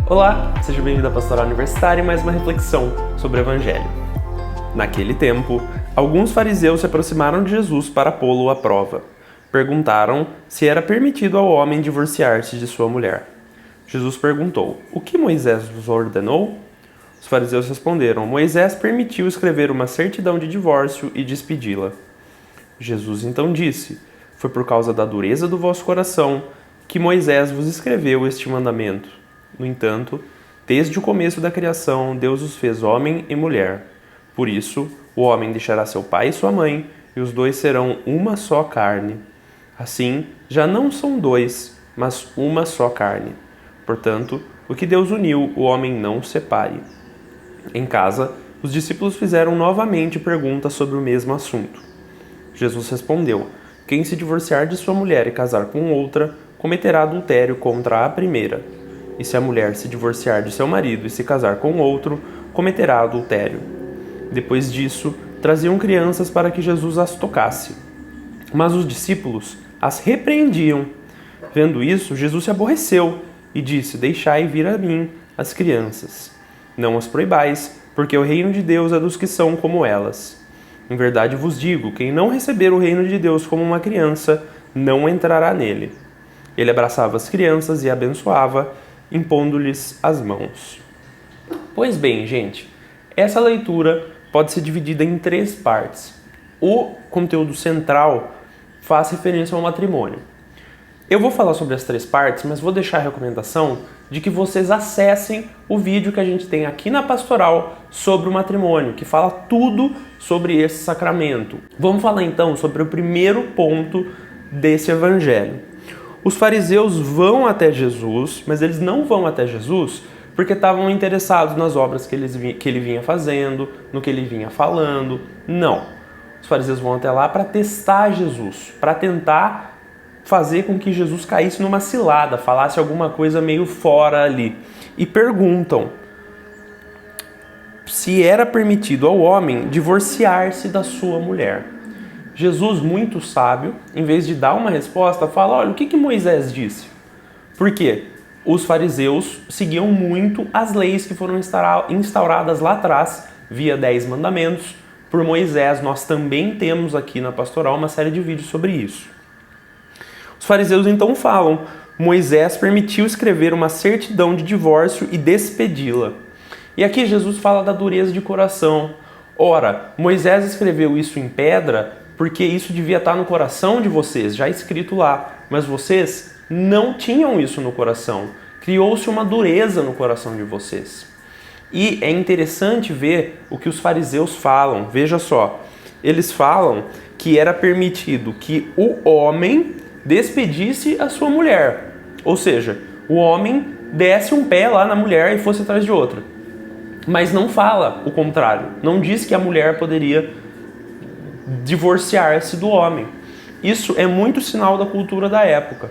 Olá, seja bem-vindo à Pastoral Universitária e mais uma reflexão sobre o Evangelho. Naquele tempo, alguns fariseus se aproximaram de Jesus para pô-lo à prova. Perguntaram se era permitido ao homem divorciar-se de sua mulher. Jesus perguntou: "O que Moisés vos ordenou?" Os fariseus responderam: "Moisés permitiu escrever uma certidão de divórcio e despedi-la." Jesus então disse: "Foi por causa da dureza do vosso coração que Moisés vos escreveu este mandamento. No entanto, desde o começo da criação, Deus os fez homem e mulher. Por isso, o homem deixará seu pai e sua mãe, e os dois serão uma só carne. Assim, já não são dois, mas uma só carne. Portanto, o que Deus uniu, o homem não separe." Em casa, os discípulos fizeram novamente perguntas sobre o mesmo assunto. Jesus respondeu: "Quem se divorciar de sua mulher e casar com outra, cometerá adultério contra a primeira. E se a mulher se divorciar de seu marido e se casar com outro, cometerá adultério." Depois disso, traziam crianças para que Jesus as tocasse. Mas os discípulos as repreendiam. Vendo isso, Jesus se aborreceu e disse: "Deixai vir a mim as crianças. Não as proibais, porque o reino de Deus é dos que são como elas. Em verdade vos digo, quem não receber o reino de Deus como uma criança, não entrará nele." Ele abraçava as crianças e abençoava, impondo-lhes as mãos. Pois bem, gente, essa leitura pode ser dividida em 3 partes. O conteúdo central faz referência ao matrimônio. Eu vou falar sobre as 3 partes, mas vou deixar a recomendação de que vocês acessem o vídeo que a gente tem aqui na Pastoral sobre o matrimônio, que fala tudo sobre esse sacramento. Vamos falar então sobre o primeiro ponto desse evangelho. Os fariseus vão até Jesus, mas eles não vão até Jesus porque estavam interessados nas obras que ele vinha fazendo, no que ele vinha falando. Não. Os fariseus vão até lá para testar Jesus, para tentar fazer com que Jesus caísse numa cilada, falasse alguma coisa meio fora ali. E perguntam se era permitido ao homem divorciar-se da sua mulher. Jesus, muito sábio, em vez de dar uma resposta, fala: olha, o que Moisés disse? Por quê? Os fariseus seguiam muito as leis que foram instauradas lá atrás, via 10 mandamentos, por Moisés. Nós também temos aqui na Pastoral uma série de vídeos sobre isso. Os fariseus então falam: Moisés permitiu escrever uma certidão de divórcio e despedi-la. E aqui Jesus fala da dureza de coração. Ora, Moisés escreveu isso em pedra porque isso devia estar no coração de vocês, já escrito lá. Mas vocês não tinham isso no coração. Criou-se uma dureza no coração de vocês. E é interessante ver o que os fariseus falam. Veja só, eles falam que era permitido que o homem despedisse a sua mulher. Ou seja, o homem desse um pé lá na mulher e fosse atrás de outra. Mas não fala o contrário. Não diz que a mulher poderia divorciar-se do homem. Isso é muito sinal da cultura da época.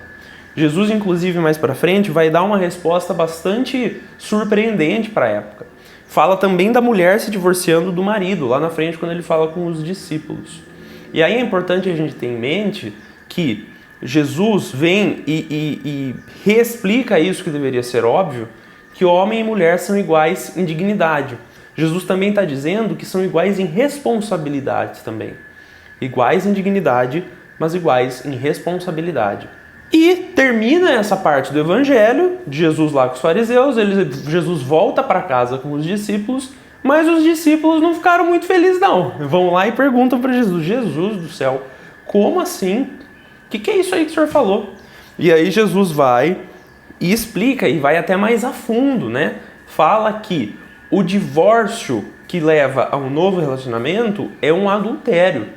Jesus, inclusive, mais para frente, vai dar uma resposta bastante surpreendente para a época. Fala também da mulher se divorciando do marido, lá na frente, quando ele fala com os discípulos. E aí é importante a gente ter em mente que Jesus vem e reexplica isso que deveria ser óbvio, que homem e mulher são iguais em dignidade. Jesus também está dizendo que são iguais em responsabilidade também. Iguais em dignidade, mas iguais em responsabilidade. E termina essa parte do evangelho, de Jesus lá com os fariseus, Jesus volta para casa com os discípulos, mas os discípulos não ficaram muito felizes não. Vão lá e perguntam para Jesus: Jesus do céu, como assim? O que é isso aí que o senhor falou? E aí Jesus vai e explica, e vai até mais a fundo, né? Fala que o divórcio que leva a um novo relacionamento é um adultério.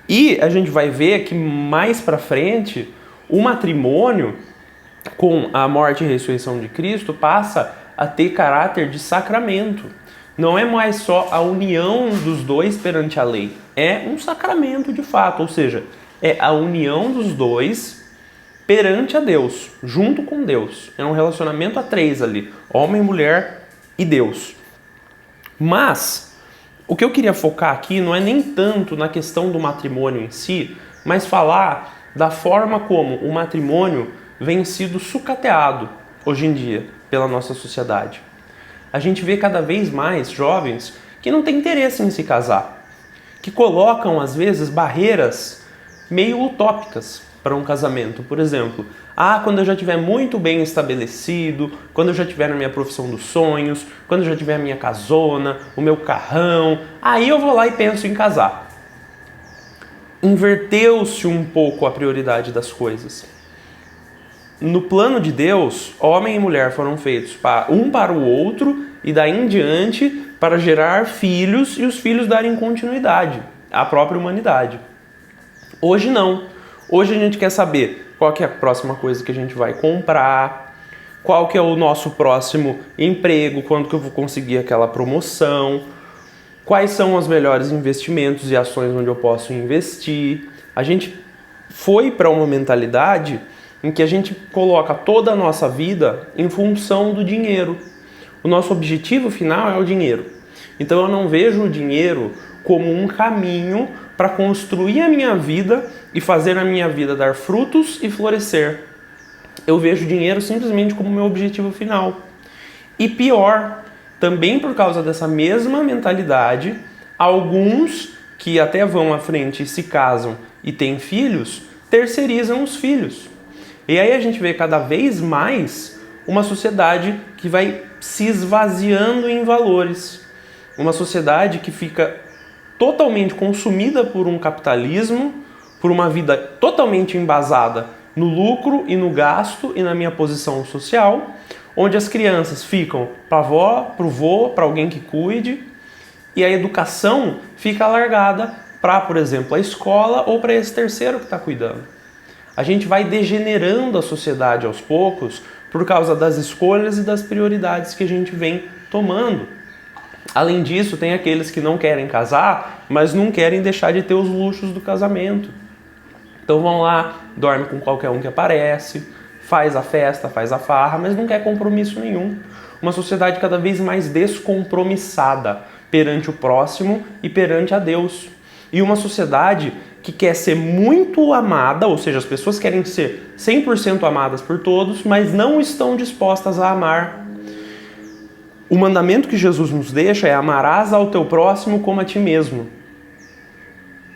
E a gente vai ver que mais pra frente, o matrimônio, com a morte e ressurreição de Cristo, passa a ter caráter de sacramento. Não é mais só a união dos dois perante a lei, é um sacramento de fato, ou seja, é a união dos dois perante a Deus, junto com Deus. É um relacionamento a 3 ali, homem, mulher e Deus. Mas o que eu queria focar aqui não é nem tanto na questão do matrimônio em si, mas falar da forma como o matrimônio vem sido sucateado. hoje em dia pela nossa sociedade. A gente vê cada vez mais jovens que não têm interesse em se casar, que colocam às vezes barreiras meio utópicas para um casamento. Por exemplo, quando eu já estiver muito bem estabelecido, quando eu já estiver na minha profissão dos sonhos, quando eu já tiver a minha casona, o meu carrão, aí eu vou lá e penso em casar. Inverteu-se um pouco a prioridade das coisas. No plano de Deus, homem e mulher foram feitos um para o outro e daí em diante para gerar filhos e os filhos darem continuidade à própria humanidade. Hoje não. Hoje a gente quer saber qual que é a próxima coisa que a gente vai comprar, qual que é o nosso próximo emprego, quando que eu vou conseguir aquela promoção, quais são os melhores investimentos e ações onde eu posso investir. A gente foi para uma mentalidade em que a gente coloca toda a nossa vida em função do dinheiro. O nosso objetivo final é o dinheiro. Então eu não vejo o dinheiro como um caminho para construir a minha vida e fazer a minha vida dar frutos e florescer. Eu vejo o dinheiro simplesmente como meu objetivo final. E pior, também por causa dessa mesma mentalidade, alguns que até vão à frente e se casam e têm filhos, terceirizam os filhos. E aí a gente vê cada vez mais uma sociedade que vai se esvaziando em valores. Uma sociedade que fica totalmente consumida por um capitalismo, por uma vida totalmente embasada no lucro e no gasto e na minha posição social, onde as crianças ficam para a avó, para o vô, para alguém que cuide, e a educação fica alargada para, por exemplo, a escola ou para esse terceiro que está cuidando. A gente vai degenerando a sociedade aos poucos por causa das escolhas e das prioridades que a gente vem tomando. Além disso, tem aqueles que não querem casar, mas não querem deixar de ter os luxos do casamento. Então vão lá, dorme com qualquer um que aparece, faz a festa, faz a farra, mas não quer compromisso nenhum. Uma sociedade cada vez mais descompromissada perante o próximo e perante a Deus. E uma sociedade que quer ser muito amada, ou seja, as pessoas querem ser 100% amadas por todos, mas não estão dispostas a amar. O mandamento que Jesus nos deixa é: amarás ao teu próximo como a ti mesmo.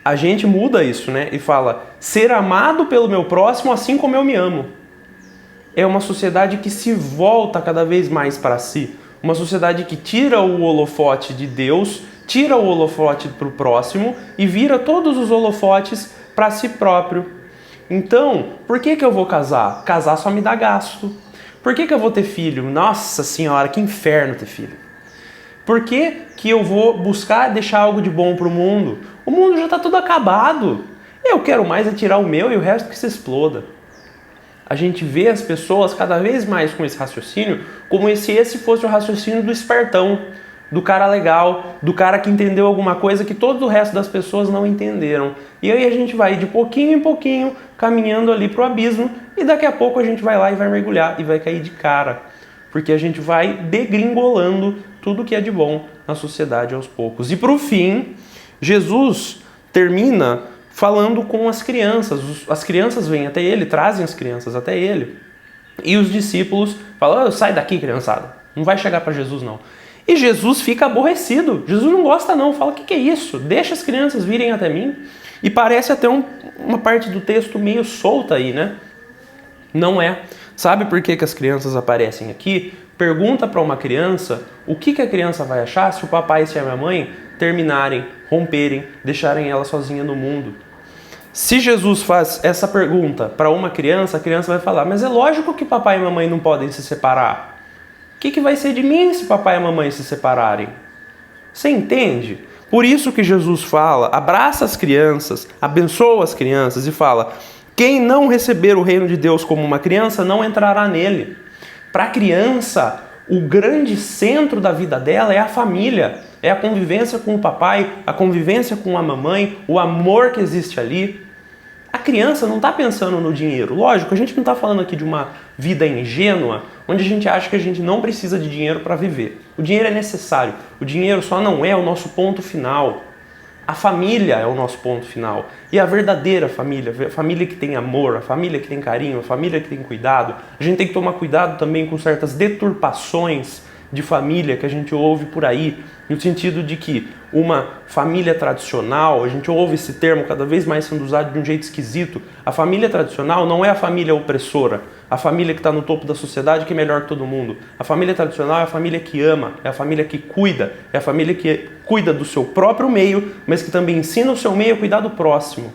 A gente muda isso, né? E fala: ser amado pelo meu próximo assim como eu me amo. É uma sociedade que se volta cada vez mais para si. Uma sociedade que tira o holofote de Deus, tira o holofote para o próximo e vira todos os holofotes para si próprio. Então, por que eu vou casar? Casar só me dá gasto. Por que eu vou ter filho? Nossa senhora, que inferno ter filho. Por que eu vou buscar deixar algo de bom para o mundo? O mundo já está tudo acabado. Eu quero mais é tirar o meu e o resto que se exploda. A gente vê as pessoas cada vez mais com esse raciocínio como se esse fosse o raciocínio do espertão, do cara legal, do cara que entendeu alguma coisa que todo o resto das pessoas não entenderam. E aí a gente vai de pouquinho em pouquinho caminhando ali pro abismo e daqui a pouco a gente vai lá e vai mergulhar e vai cair de cara. Porque a gente vai degringolando tudo que é de bom na sociedade aos poucos. E pro fim, Jesus termina falando com as crianças. As crianças vêm até ele, trazem as crianças até ele. E os discípulos falam: sai daqui, criançada. Não vai chegar para Jesus, não. E Jesus fica aborrecido. Jesus não gosta, não. Fala: o que é isso? Deixa as crianças virem até mim. E parece até uma parte do texto meio solta aí, né? Não é. Sabe por que as crianças aparecem aqui? Pergunta para uma criança o que a criança vai achar se o papai e se a minha mãe terminarem, romperem, deixarem ela sozinha no mundo. Se Jesus faz essa pergunta para uma criança, a criança vai falar: mas é lógico que papai e mamãe não podem se separar. O que vai ser de mim se papai e mamãe se separarem? Você entende? Por isso que Jesus fala, abraça as crianças, abençoa as crianças e fala: quem não receber o reino de Deus como uma criança não entrará nele. Para a criança, o grande centro da vida dela é a família, é a convivência com o papai, a convivência com a mamãe, o amor que existe ali. A criança não está pensando no dinheiro. Lógico, a gente não está falando aqui de uma vida ingênua, onde a gente acha que a gente não precisa de dinheiro para viver. O dinheiro é necessário. O dinheiro só não é o nosso ponto final. A família é o nosso ponto final. E a verdadeira família, a família que tem amor, a família que tem carinho, a família que tem cuidado. A gente tem que tomar cuidado também com certas deturpações de família que a gente ouve por aí, no sentido de que uma família tradicional, a gente ouve esse termo cada vez mais sendo usado de um jeito esquisito. A família tradicional não é a família opressora, a família que está no topo da sociedade que é melhor que todo mundo. A família tradicional é a família que ama, é a família que cuida, é a família que cuida do seu próprio meio, mas que também ensina o seu meio a cuidar do próximo.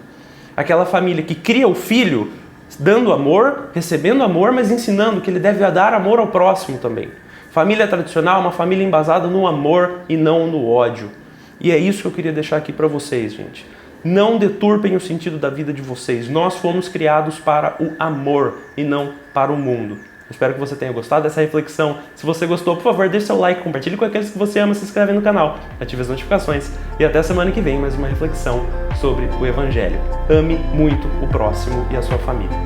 Aquela família que cria o filho dando amor, recebendo amor, mas ensinando que ele deve dar amor ao próximo também. Família tradicional é uma família embasada no amor e não no ódio. E é isso que eu queria deixar aqui para vocês, gente. Não deturpem o sentido da vida de vocês. Nós fomos criados para o amor e não para o mundo. Espero que você tenha gostado dessa reflexão. Se você gostou, por favor, deixe seu like, compartilhe com aqueles que você ama, se inscreve no canal, ative as notificações e até semana que vem mais uma reflexão sobre o Evangelho. Ame muito o próximo e a sua família.